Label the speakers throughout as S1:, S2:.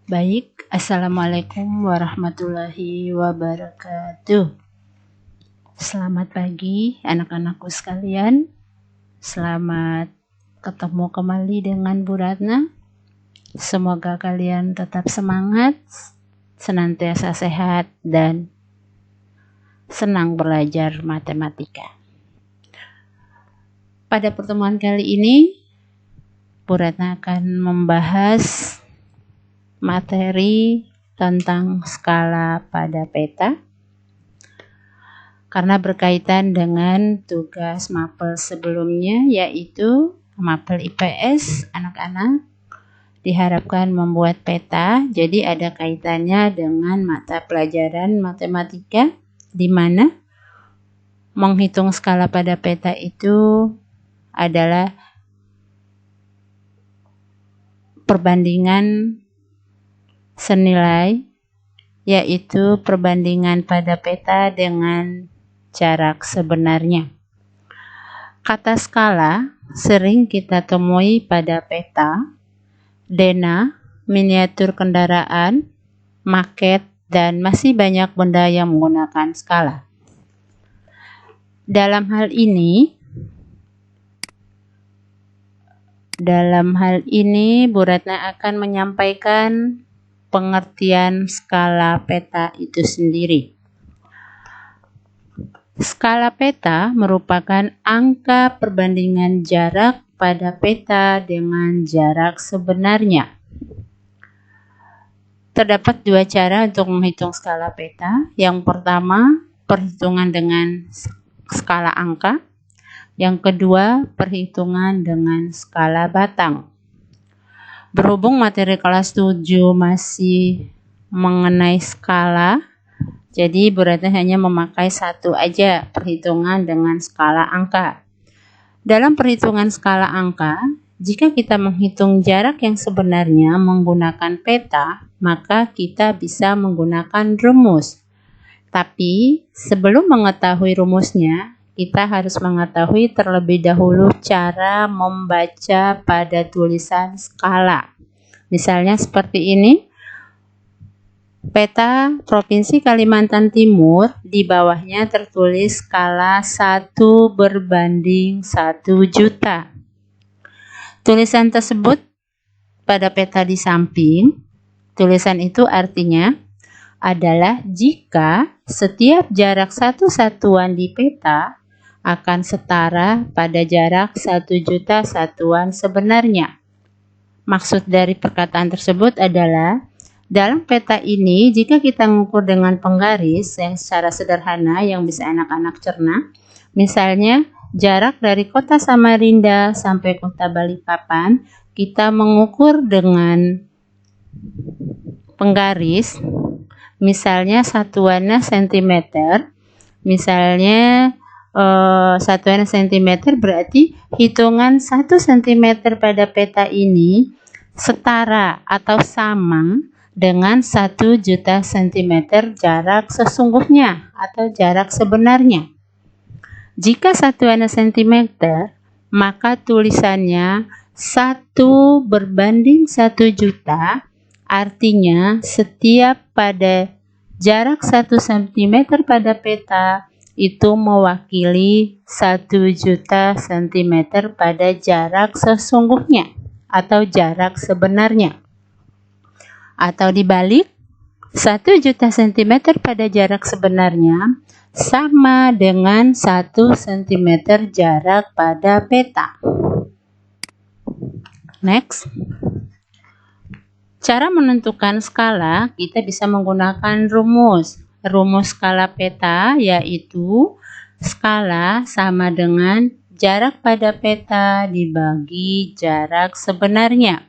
S1: Baik, Assalamualaikum warahmatullahi wabarakatuh. Selamat pagi anak-anakku sekalian. Selamat ketemu kembali dengan Bu Ratna. Semoga kalian tetap semangat, senantiasa sehat, dan senang belajar matematika. Pada pertemuan kali ini, Bu Ratna akan membahas materi tentang skala pada peta karena berkaitan dengan tugas mapel sebelumnya, yaitu mapel IPS. Anak-anak diharapkan membuat peta, jadi ada kaitannya dengan mata pelajaran matematika, di mana menghitung skala pada peta itu adalah perbandingan senilai, yaitu perbandingan pada peta dengan jarak sebenarnya. Kata skala sering kita temui pada peta, denah, miniatur kendaraan, maket, dan masih banyak benda yang menggunakan skala. Dalam hal ini, Bu Ratna akan menyampaikan pengertian skala peta itu sendiri. Skala peta merupakan angka perbandingan jarak pada peta dengan jarak sebenarnya. Terdapat dua cara untuk menghitung skala peta. Yang pertama, perhitungan dengan skala angka. Yang kedua, perhitungan dengan skala batang. Berhubung materi kelas 7 masih mengenai skala, jadi Bu Ratna hanya memakai satu aja, perhitungan dengan skala angka. Dalam perhitungan skala angka, jika kita menghitung jarak yang sebenarnya menggunakan peta, maka kita bisa menggunakan rumus. Tapi sebelum mengetahui rumusnya, kita harus mengetahui terlebih dahulu cara membaca pada tulisan skala. Misalnya seperti ini, peta Provinsi Kalimantan Timur, di bawahnya tertulis skala 1/1 juta. Tulisan tersebut pada peta di samping, tulisan itu artinya adalah jika setiap jarak satu satuan di peta akan setara pada jarak 1 juta satuan sebenarnya. Maksud dari perkataan tersebut adalah, dalam peta ini jika kita mengukur dengan penggaris yang secara sederhana yang bisa anak-anak cerna, misalnya jarak dari kota Samarinda sampai kota Balikpapan, kita mengukur dengan penggaris, misalnya satuannya cm, misalnya satuan cm berarti hitungan 1 cm pada peta ini setara atau sama dengan 1 juta cm jarak sesungguhnya atau jarak sebenarnya. Jika satuannya cm, maka tulisannya 1/1 juta, artinya setiap pada jarak 1 cm pada peta itu mewakili 1 juta cm pada jarak sesungguhnya atau jarak sebenarnya. Atau dibalik, 1 juta cm pada jarak sebenarnya sama dengan 1 cm jarak pada peta. Next. Cara menentukan skala, kita bisa menggunakan rumus. Rumus skala peta yaitu skala sama dengan jarak pada peta dibagi jarak sebenarnya.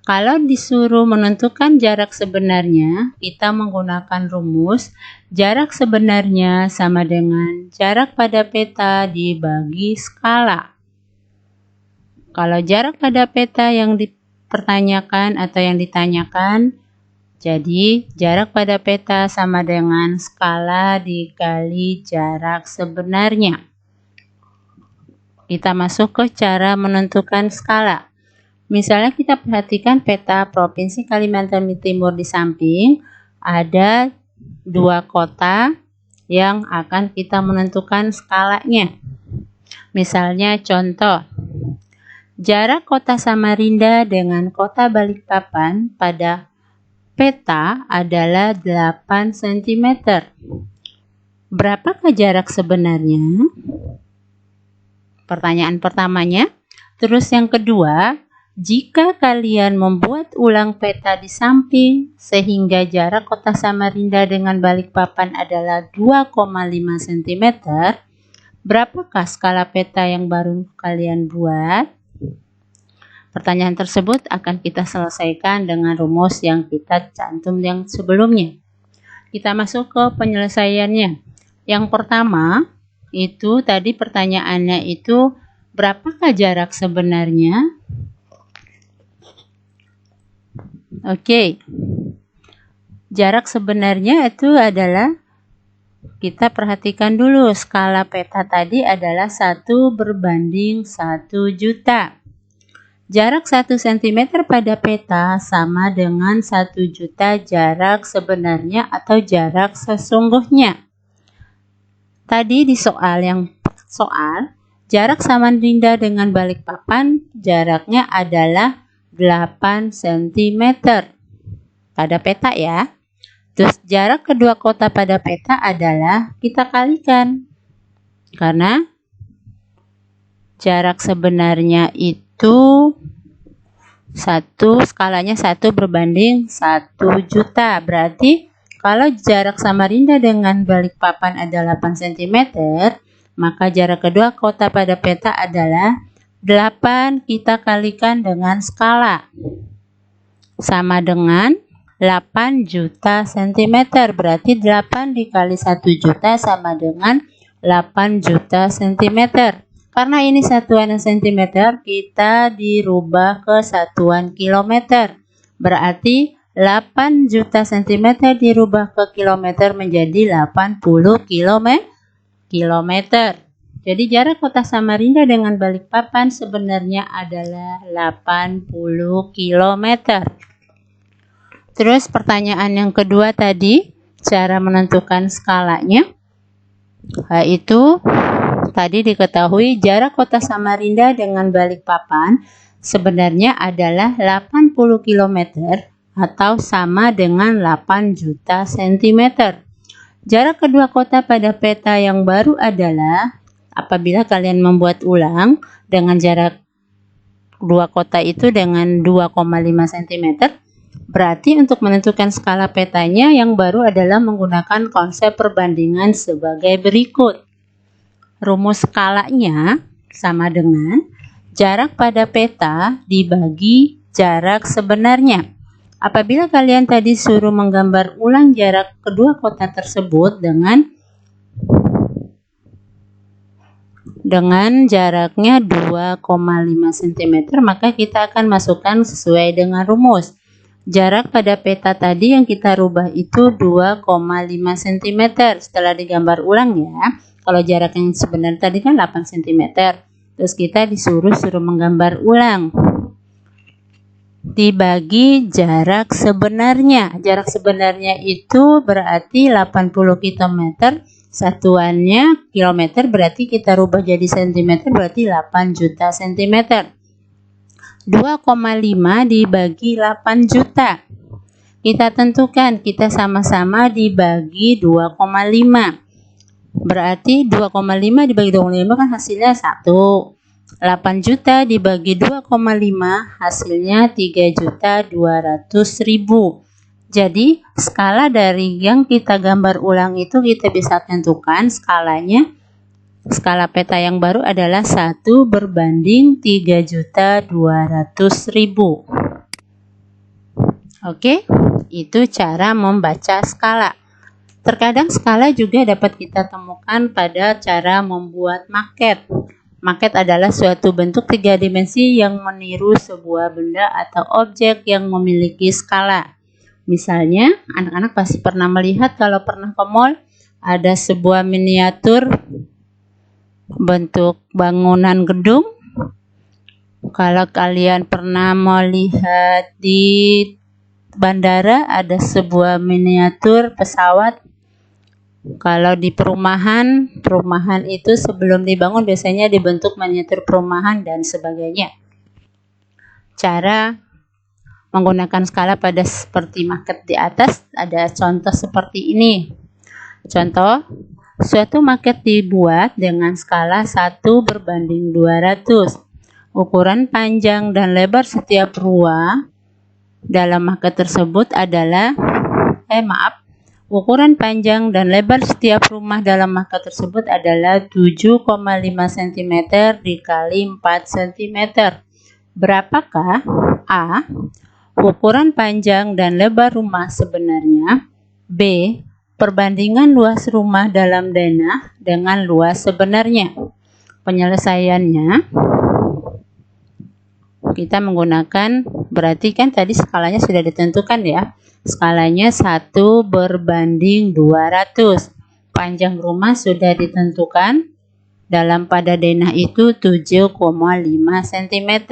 S1: Kalau disuruh menentukan jarak sebenarnya, kita menggunakan rumus jarak sebenarnya sama dengan jarak pada peta dibagi skala. Kalau jarak pada peta yang dipertanyakan atau yang ditanyakan, jadi jarak pada peta sama dengan skala dikali jarak sebenarnya. Kita masuk ke cara menentukan skala. Misalnya kita perhatikan peta Provinsi Kalimantan Timur di samping, ada 2 kota yang akan kita menentukan skalanya. Misalnya contoh, jarak kota Samarinda dengan kota Balikpapan pada peta adalah 8 cm. Berapakah jarak sebenarnya? Pertanyaan pertamanya. Terus yang kedua, jika kalian membuat ulang peta di samping sehingga jarak kota Samarinda dengan Balikpapan adalah 2,5 cm, berapakah skala peta yang baru kalian buat? Pertanyaan tersebut akan kita selesaikan dengan rumus yang kita cantum yang sebelumnya. Kita masuk ke penyelesaiannya. Yang pertama, itu tadi pertanyaannya itu berapakah jarak sebenarnya? Oke. Jarak sebenarnya itu adalah, kita perhatikan dulu, skala peta tadi adalah 1/1 juta. Jarak 1 cm pada peta sama dengan 1 juta jarak sebenarnya atau jarak sesungguhnya. Tadi di soal jarak Samarinda dengan Balikpapan jaraknya adalah 8 cm pada peta ya. Terus jarak kedua kota pada peta adalah kita kalikan. Karena jarak sebenarnya itu skalanya 1/1 juta. Berarti kalau jarak Samarinda dengan Balikpapan adalah 8 cm, maka jarak kedua kota pada peta adalah 8 kita kalikan dengan skala. Sama dengan 8 juta cm. Berarti 8 dikali 1 juta sama dengan 8 juta cm. Karena ini satuan cm, kita dirubah ke satuan kilometer. Berarti 8 juta cm dirubah ke kilometer menjadi 80 kilometer. Jadi jarak kota Samarinda dengan Balikpapan sebenarnya adalah 80 kilometer. Terus pertanyaan yang kedua tadi, cara menentukan skalanya, yaitu tadi diketahui jarak kota Samarinda dengan Balikpapan sebenarnya adalah 80 km atau sama dengan 8 juta cm. Jarak kedua kota pada peta yang baru adalah, apabila kalian membuat ulang dengan jarak dua kota itu dengan 2,5 cm, berarti untuk menentukan skala petanya yang baru adalah menggunakan konsep perbandingan sebagai berikut. Rumus skalanya sama dengan jarak pada peta dibagi jarak sebenarnya. Apabila kalian tadi suruh menggambar ulang jarak kedua kota tersebut dengan jaraknya 2,5 cm, maka kita akan masukkan sesuai dengan rumus. Jarak pada peta tadi yang kita rubah itu 2,5 cm. Setelah digambar ulang ya, kalau jarak yang sebenarnya tadi kan 8 cm. Terus kita suruh menggambar ulang. Dibagi jarak sebenarnya. Jarak sebenarnya itu berarti 80 km. Satuannya kilometer, berarti kita rubah jadi cm, berarti 8 juta cm. 2,5 dibagi 8 juta. Kita tentukan, kita sama-sama dibagi 2,5. Berarti 2,5 dibagi 2,5 kan hasilnya 1. 8 juta dibagi 2,5 hasilnya 3.200.000. Jadi skala dari yang kita gambar ulang itu kita bisa tentukan skalanya. Skala peta yang baru adalah 1/3.200.000. Oke, itu cara membaca skala. Terkadang skala juga dapat kita temukan pada cara membuat maket. Maket adalah suatu bentuk 3 dimensi yang meniru sebuah benda atau objek yang memiliki skala. Misalnya, anak-anak pasti pernah melihat kalau pernah ke mall, ada sebuah miniatur bentuk bangunan gedung Kalau kalian pernah melihat di bandara ada sebuah miniatur pesawat. Kalau di perumahan itu sebelum dibangun biasanya dibentuk miniatur perumahan dan sebagainya. Cara menggunakan skala pada seperti maket di atas ada contoh seperti ini. Contoh, suatu maket dibuat dengan skala 1/200. Ukuran panjang dan lebar setiap ruang dalam maket tersebut adalah ukuran panjang dan lebar setiap rumah dalam maket tersebut adalah 7,5 cm dikali 4 cm. Berapakah A. ukuran panjang dan lebar rumah sebenarnya, B. perbandingan luas rumah dalam denah dengan luas sebenarnya? Penyelesaiannya kita menggunakan, berarti kan tadi skalanya sudah ditentukan ya. Skalanya 1/200. Panjang rumah sudah ditentukan. Dalam pada denah itu 7,5 cm.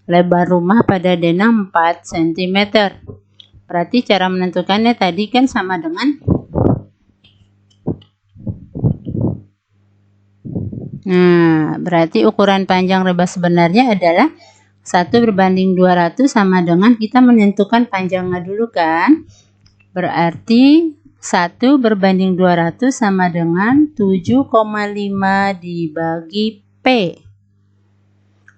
S1: Lebar rumah pada denah 4 cm. Berarti cara menentukannya tadi kan sama dengan berarti ukuran panjang lebar sebenarnya adalah 1/200 sama dengan kita menentukan panjangnya dulu kan. Berarti 1/200 sama dengan 7,5 dibagi P.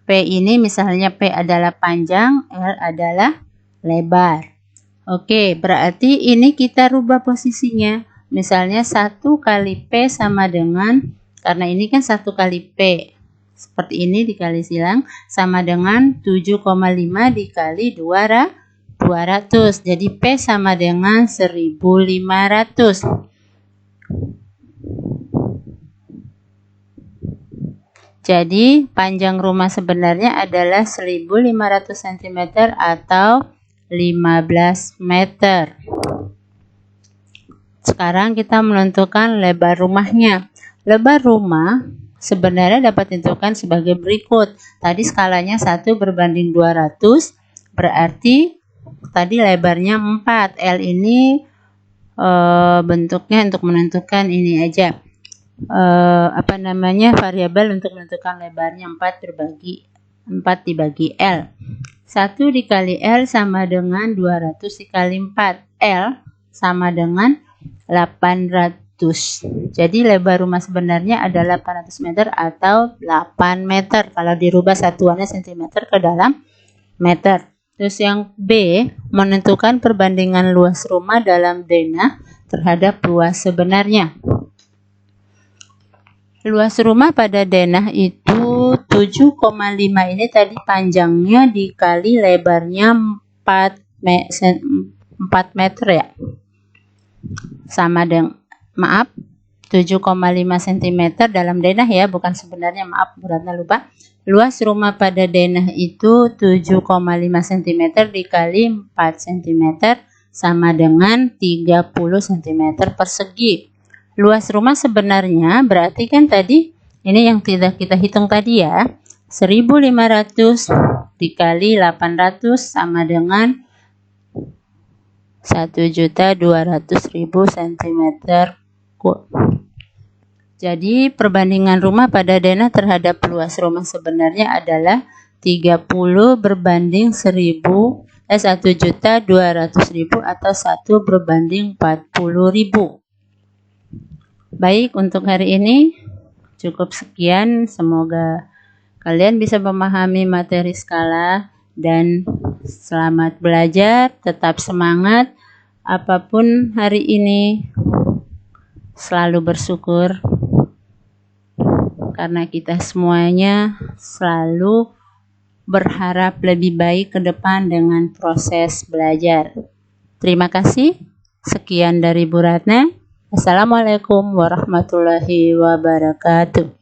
S1: P ini misalnya P adalah panjang, L adalah lebar. Oke, berarti ini kita rubah posisinya. Misalnya 1 kali P sama dengan, karena ini kan 1 kali P. Seperti ini dikali silang sama dengan 7,5 dikali 200. Jadi P sama dengan 1500. Jadi panjang rumah sebenarnya adalah 1500 cm atau 15 meter. Sekarang kita menentukan lebar rumahnya. Lebar rumah sebenarnya dapat ditentukan sebagai berikut. Tadi skalanya 1/200, berarti tadi lebarnya 4. L ini bentuknya untuk menentukan ini aja. Variabel untuk menentukan lebarnya 4 dibagi L. 1 dikali L sama dengan 200 dikali 4. L sama dengan 800. Jadi lebar rumah sebenarnya adalah 800 meter atau 8 meter. Kalau dirubah satuannya cm ke dalam meter. Terus yang B, menentukan perbandingan luas rumah dalam denah terhadap luas sebenarnya. Luas rumah pada denah itu 7,5 ini tadi panjangnya dikali lebarnya 4 meter ya. Sama dengan 7,5 cm dalam denah ya, bukan sebenarnya, maaf beratnya lupa. Luas rumah pada denah itu 7,5 cm dikali 4 cm sama dengan 30 cm persegi. Luas rumah sebenarnya berarti kan tadi ini yang tidak kita hitung tadi ya, 1500 dikali 800 sama dengan 1.200.000 cm3. Jadi perbandingan rumah pada denah terhadap luas rumah sebenarnya adalah 30/1.200.000 atau 1/40.000. Baik, untuk hari ini cukup sekian. Semoga kalian bisa memahami materi skala dan selamat belajar, tetap semangat. Apapun hari ini, selalu bersyukur karena kita semuanya selalu berharap lebih baik ke depan dengan proses belajar. Terima kasih. Sekian dari Bu Ratna. Assalamualaikum warahmatullahi wabarakatuh.